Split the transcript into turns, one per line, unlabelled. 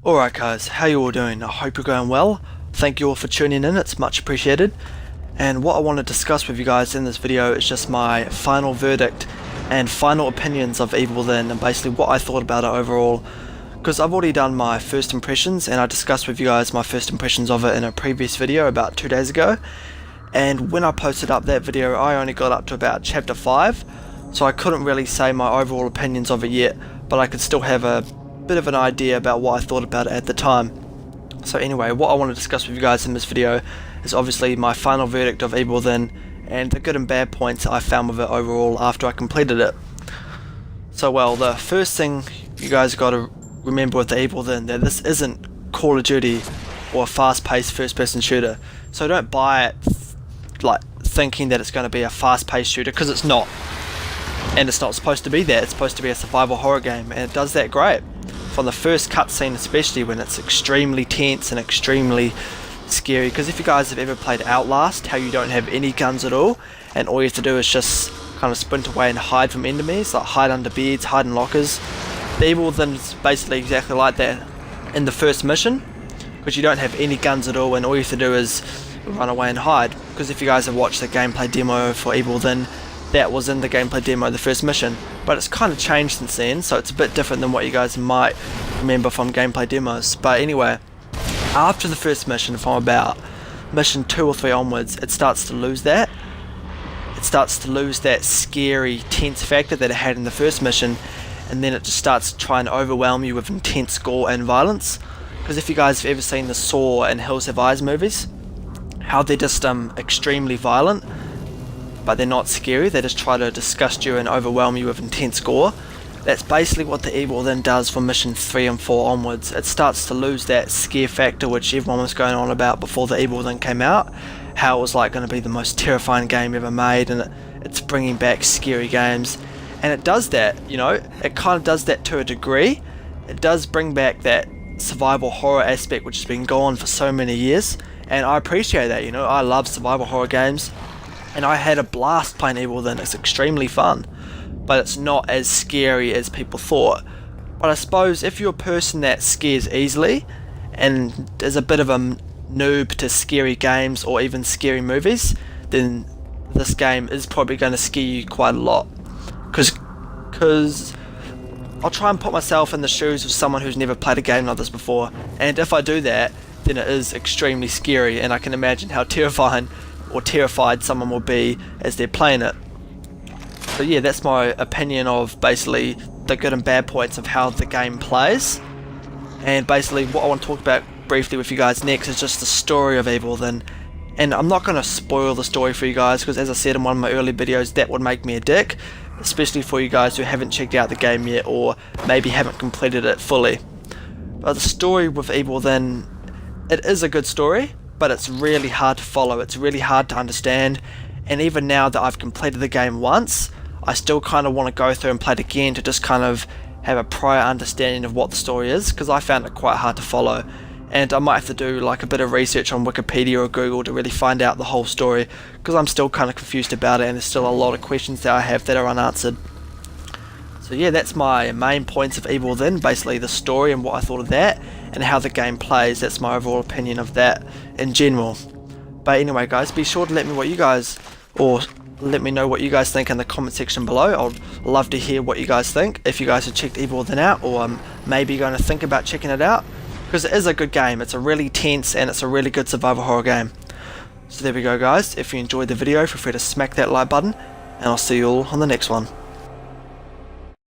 Alright guys, how you all doing? I hope you're going well. Thank you all for tuning in, it's much appreciated. And what I want to discuss with you guys in this video is just my final verdict and final opinions of Evil Within, and basically what I thought about it overall. Because I've already done my first impressions, and I discussed with you guys my first impressions of it in a previous video about 2 days ago. And when I posted up that video, I only got up to about chapter 5, so I couldn't really say my overall opinions of it yet, but I could still have a bit of an idea about what I thought about it at the time. So anyway, what I want to discuss with you guys in this video is obviously my final verdict of Evil Within and the good and bad points I found with it overall after I completed it. So well, the first thing you guys got to remember with the Evil Within, that this isn't Call of Duty or a fast-paced first-person shooter. So don't buy it like thinking that it's going to be a fast-paced shooter, because it's not. And it's not supposed to be that. It's supposed to be a survival horror game, and it does that great. From the first cutscene especially, when it's extremely tense and extremely scary, because if you guys have ever played Outlast, how you don't have any guns at all, and all you have to do is just kind of sprint away and hide from enemies, like hide under beds, hide in lockers. The Evil Within is basically exactly like that in the first mission, because you don't have any guns at all, and all you have to do is run away and hide. Because if you guys have watched the gameplay demo for Evil Within, that was in the gameplay demo of the first mission, but it's kind of changed since then, so it's a bit different than what you guys might remember from gameplay demos. But anyway, after the first mission, from about mission 2 or 3 onwards, it starts to lose that. It starts to lose that scary, tense factor that it had in the first mission, and then it just starts trying to overwhelm you with intense gore and violence. Because if you guys have ever seen the Saw and Hills Have Eyes movies, how they're just extremely violent, but they're not scary, they just try to disgust you and overwhelm you with intense gore. That's basically what the Evil Within does from mission 3 and 4 onwards. It starts to lose that scare factor which everyone was going on about before the Evil Within came out, how it was like going to be the most terrifying game ever made, and it's bringing back scary games. And it does that, you know, it kind of does that to a degree. It does bring back that survival horror aspect which has been gone for so many years, and I appreciate that, you know. I love survival horror games, and I had a blast playing Evil Within. It's extremely fun, but it's not as scary as people thought. But I suppose if you're a person that scares easily and is a bit of a noob to scary games or even scary movies, then this game is probably going to scare you quite a lot. Because I'll try and put myself in the shoes of someone who's never played a game like this before, and if I do that, then it is extremely scary, and I can imagine how terrifying or terrified someone will be as they're playing it. So yeah, that's my opinion of basically the good and bad points of how the game plays. And basically what I want to talk about briefly with you guys next is just the story of Evil Within. And I'm not going to spoil the story for you guys, because as I said in one of my early videos, that would make me a dick, especially for you guys who haven't checked out the game yet or maybe haven't completed it fully. But the story with Evil Within, it is a good story, but it's really hard to follow, it's really hard to understand, and even now that I've completed the game once, I still kind of want to go through and play it again to just kind of have a prior understanding of what the story is, because I found it quite hard to follow, and I might have to do like a bit of research on Wikipedia or Google to really find out the whole story, because I'm still kind of confused about it, and there's still a lot of questions that I have that are unanswered. So yeah, that's my main points of Evil Within, basically the story and what I thought of that, and how the game plays. That's my overall opinion of that in general. But anyway guys, be sure to let me know what you guys think in the comment section below. I'd love to hear what you guys think, if you guys have checked Evil Within out, or maybe going to think about checking it out, because it is a good game. It's a really tense and it's a really good survival horror game. So there we go guys, if you enjoyed the video, feel free to smack that like button, and I'll see you all on the next one.